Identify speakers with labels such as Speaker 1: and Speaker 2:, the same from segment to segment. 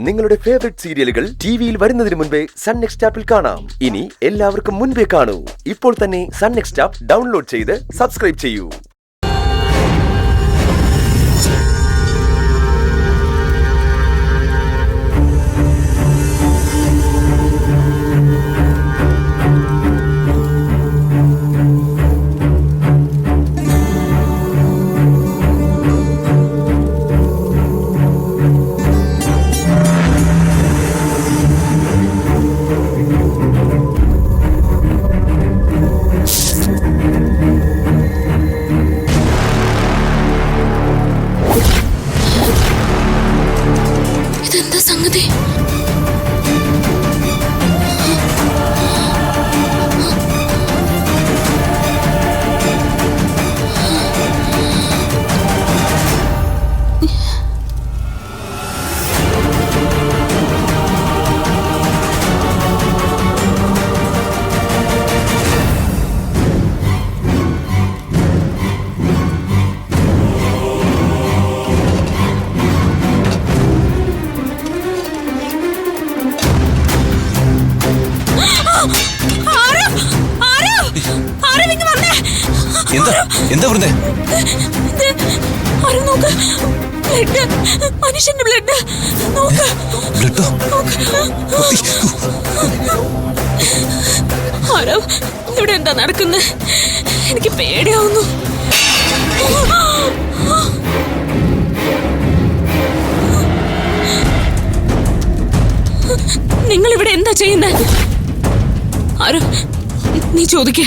Speaker 1: നിങ്ങളുടെ ഫേവറേറ്റ് സീരിയലുകൾ ടിവിയിൽ വരുന്നതിന് മുൻപേ സൺ നെക്സ്റ്റ് ആപ്പിൽ കാണാം. ഇനി എല്ലാവർക്കും മുൻപേ കാണൂ. ഇപ്പോൾ തന്നെ സൺ നെക്സ്റ്റ് ആപ്പ് ഡൗൺലോഡ് ചെയ്ത് സബ്സ്ക്രൈബ് ചെയ്യൂ.
Speaker 2: എന്താ പറഞ്ഞേ?
Speaker 3: മനുഷ്യന്റെ ബ്ലഡ്. ആരോ ഇവിടെ എന്താ നടക്കുന്നത്? എനിക്ക് പേടിയാവുന്നു. നിങ്ങൾ ഇവിടെ എന്താ ചെയ്യുന്നത്? ആരോ നീ ചോദിക്ക.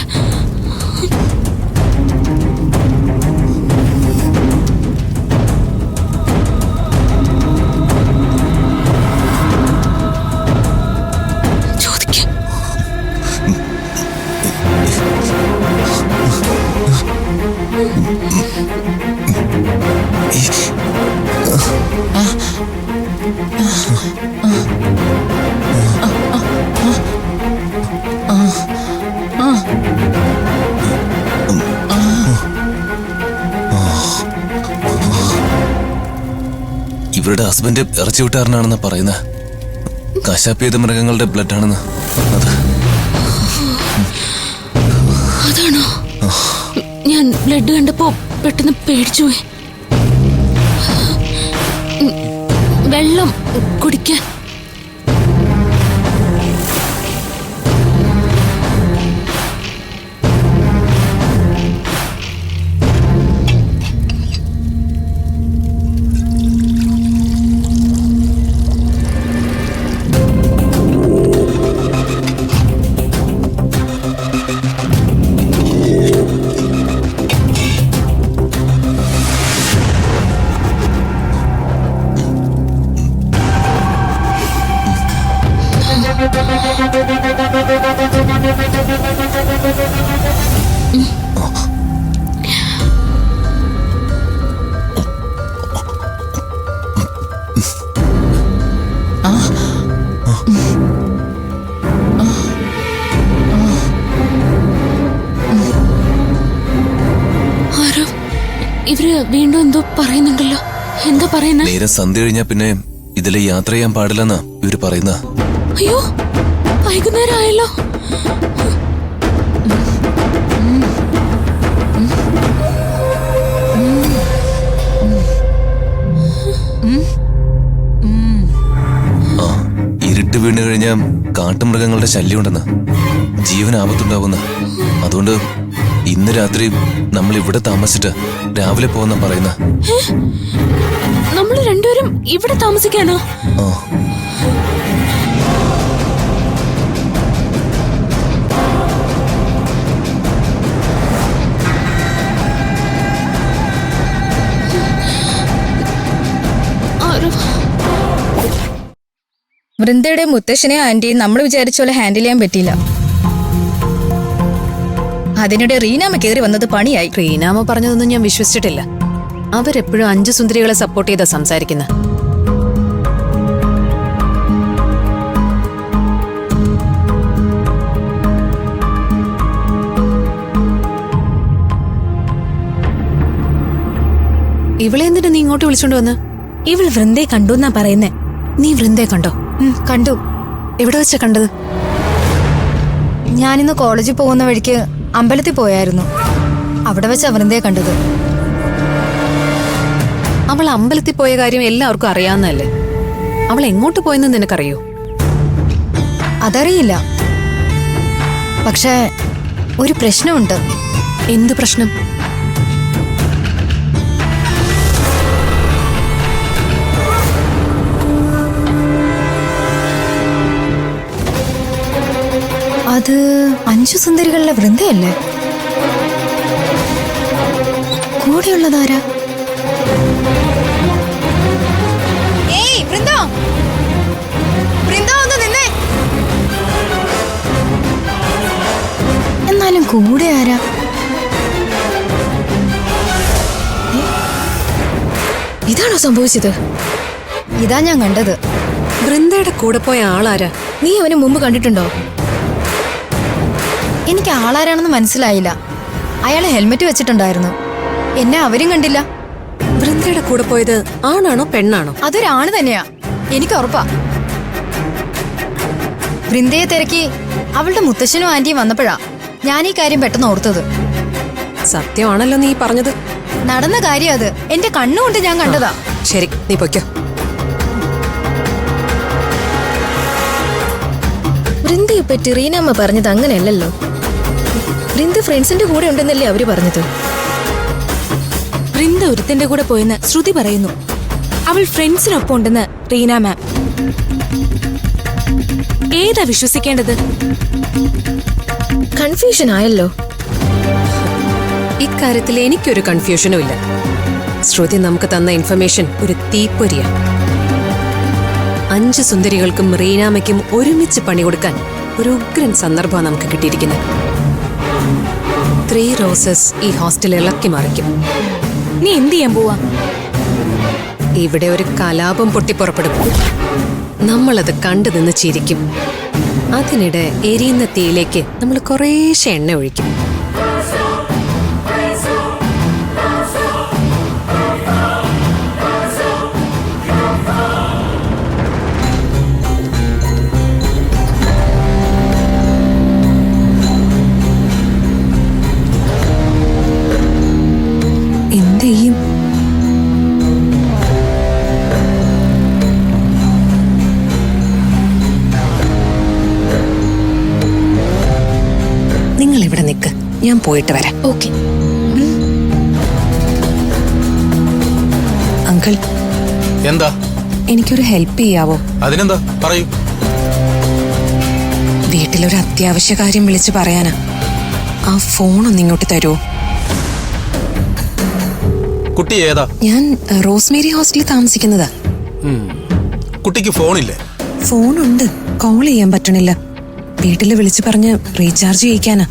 Speaker 2: ഇവരുടെ ഹസ്ബൻഡ് ഇറച്ചി വിട്ടാരനാണെന്നാ പറയുന്നത്. കശാപ്പ് ചെയ്ത മൃഗങ്ങളുടെ ബ്ലഡ് ആണെന്ന്.
Speaker 3: അതാണോ? ഞാൻ ബ്ലഡ് കണ്ടപ്പോ പെട്ടെന്ന് പേടിച്ചുപോയി. വെള്ളം കുടിക്കാൻ. ഇവര് വീണ്ടും എന്തോ പറയുന്നുണ്ടല്ലോ. എന്താ പറയുന്നത്?
Speaker 2: നേരം സന്ധ്യ കഴിഞ്ഞാ പിന്നെ ഇതിലെ യാത്ര ചെയ്യാൻ പാടില്ലെന്നാ ഇവര് പറയുന്ന.
Speaker 3: അയ്യോ, വൈകുന്നേരം ആയല്ലോ.
Speaker 2: ഇരുട്ട് വീണ് കഴിഞ്ഞാൽ കാട്ടുമൃഗങ്ങളുടെ ശല്യം ഉണ്ടെന്ന്, ജീവൻ ആപത്തുണ്ടാവുന്ന. അതുകൊണ്ട് ഇന്ന് രാത്രി നമ്മൾ ഇവിടെ താമസിച്ചിട്ട് രാവിലെ പോകുന്ന പറയുന്ന.
Speaker 3: നമ്മൾ രണ്ടുപേരും ഇവിടെ താമസിക്കാനോ?
Speaker 4: വൃന്ദയുടെ മുത്തശ്ശനെ ആന്റി നമ്മൾ വിചാരിച്ച പോലെ ഹാൻഡിൽ ചെയ്യാൻ പറ്റിയില്ല. അതിനിടെ റീനാമ കയറി വന്നത് പണിയായി.
Speaker 5: റീനാമ പറഞ്ഞതൊന്നും ഞാൻ വിശ്വസിച്ചിട്ടില്ല. അവരെപ്പോഴും 5 സുന്ദരികളെ സപ്പോർട്ട് ചെയ്താ സംസാരിക്കുന്ന.
Speaker 6: ഇവളെ എന്തിനാ നീ ഇങ്ങോട്ട് വിളിച്ചോണ്ട് വന്ന്?
Speaker 4: ഇവൾ വൃന്ദയെ കണ്ടുന്നാ പറയുന്നേ.
Speaker 5: നീ വൃന്ദയെ കണ്ടോ?
Speaker 4: കണ്ടു.
Speaker 5: എവിടെ വെച്ചാ കണ്ടത്?
Speaker 4: ഞാനിന്ന് കോളേജിൽ പോകുന്ന വഴിക്ക് അമ്പലത്തിൽ പോയായിരുന്നു. അവിടെ വെച്ച് വൃന്ദയെ കണ്ടത്.
Speaker 5: അവൾ അമ്പലത്തിൽ പോയ കാര്യം എല്ലാവർക്കും അറിയാവുന്നതല്ലേ. അവൾ എങ്ങോട്ട് പോയെന്ന് നിനക്കറിയോ?
Speaker 4: അതറിയില്ല. പക്ഷേ ഒരു പ്രശ്നമുണ്ട്.
Speaker 5: എന്ത് പ്രശ്നം?
Speaker 4: അത് 5 സുന്ദരികളിലെ വൃന്ദയല്ലേ? കൂടെയുള്ളതാരാ? ഏയ് വൃന്ദ, വൃന്ദ ഒന്ന് നിന്നേ. എന്നാലും കൂടെ ആരാ? ഇതാണോ സംഭവിച്ചത്? ഇതാ ഞാൻ കണ്ടത്.
Speaker 5: വൃന്ദയുടെ കൂടെ പോയ ആളാരാ?
Speaker 4: നീ അവന് മുമ്പ് കണ്ടിട്ടുണ്ടോ? എനിക്ക് ആളാരാണെന്ന് മനസ്സിലായില്ല. അയാൾ ഹെൽമെറ്റ് വെച്ചിട്ടുണ്ടായിരുന്നു. എന്നെ അവരും കണ്ടില്ല.
Speaker 5: വൃന്ദയുടെ കൂടെ പോയത് ആണാണോ പെണ്ണാണോ?
Speaker 4: അതൊരാണ് തന്നെയാ, എനിക്ക് ഉറപ്പാ. വൃന്ദയെ തിരക്കി അവളുടെ മുത്തശ്ശനും ആന്റിയും വന്നപ്പോഴാ ഞാൻ ഈ കാര്യം പെട്ടെന്ന് ഓർത്തത്.
Speaker 5: സത്യമാണല്ലോ നീ പറഞ്ഞത്.
Speaker 4: നടന്ന കാര്യം അത്. എന്റെ കണ്ണുകൊണ്ട് ഞാൻ കണ്ടതാ.
Speaker 5: ശരി, നീ പൊയ്ക്കോ.
Speaker 4: വൃന്ദയെ പറ്റി റീനാമ്മ പറഞ്ഞത് അങ്ങനെയല്ലല്ലോ. വൃന്ദ ഫ്രണ്ട്സിന്റെ കൂടെ ഉണ്ടെന്നല്ലേ അവര് പറഞ്ഞത്.
Speaker 3: വൃന്ദ ഒരുത്തന്റെ കൂടെ പോയെന്ന് ശ്രുതി പറയുന്നു. അവൾ ഫ്രണ്ട്സിനൊപ്പം ഉണ്ടെന്ന് റീന മാം. ഏതാ വിശ്വസിക്കേണ്ടത്?
Speaker 4: കൺഫ്യൂഷൻ ആയല്ലോ.
Speaker 5: ഇക്കാര്യത്തിൽ എനിക്കൊരു കൺഫ്യൂഷനും ഇല്ല. ശ്രുതി നമുക്ക് തന്ന ഇൻഫർമേഷൻ ഒരു തീപ്പൊരിയാ. 5 സുന്ദരികൾക്കും റീനാമയ്ക്കും ഒരുമിച്ച് പണി കൊടുക്കാൻ ഒരു ഉഗ്രൻ സന്ദർഭമാണ് നമുക്ക് കിട്ടിയിരിക്കുന്നത്. 3 റോസസ് ഈ ഹോസ്റ്റൽ ഇളക്കി മറിക്കും.
Speaker 3: നീ എന്ത് ചെയ്യാൻ പോവാ?
Speaker 5: ഇവിടെ ഒരു കലാപം പൊട്ടിപ്പുറപ്പെടും. നമ്മളത് കണ്ടു നിന്ന് ചിരിക്കും. അതിനിടെ എരിയുന്ന തീയിലേക്ക് നമ്മൾ കുറേശ്ശെ എണ്ണ ഒഴിക്കും. എന്ത് ചെയ്യും? നിങ്ങൾ ഇവിടെ നിൽക്ക്, ഞാൻ പോയിട്ട് വരാം.
Speaker 4: ഓക്കെ.
Speaker 5: അങ്കിൾ,
Speaker 6: എന്താ?
Speaker 5: എനിക്കൊരു ഹെൽപ്പ് ചെയ്യാവോ?
Speaker 6: അതിനെന്താ, പറയൂ.
Speaker 5: വീട്ടിലൊരു അത്യാവശ്യ കാര്യം വിളിച്ചു പറയാനാ. ആ ഫോണൊന്ന് ഇങ്ങോട്ട് തരുമോ?
Speaker 6: കുട്ടി ഏതാ?
Speaker 5: ഞാൻ റോസ്മേരി ഹോസ്റ്റലിൽ താമസിക്കുന്നതാ.
Speaker 6: കുട്ടിക്ക് ഫോണില്ലേ?
Speaker 5: ഫോണുണ്ട്, കോൾ ചെയ്യാൻ പറ്റണില്ല. വീട്ടിൽ വിളിച്ചു പറഞ്ഞ് റീചാർജ് ചെയ്യിക്കാനാ.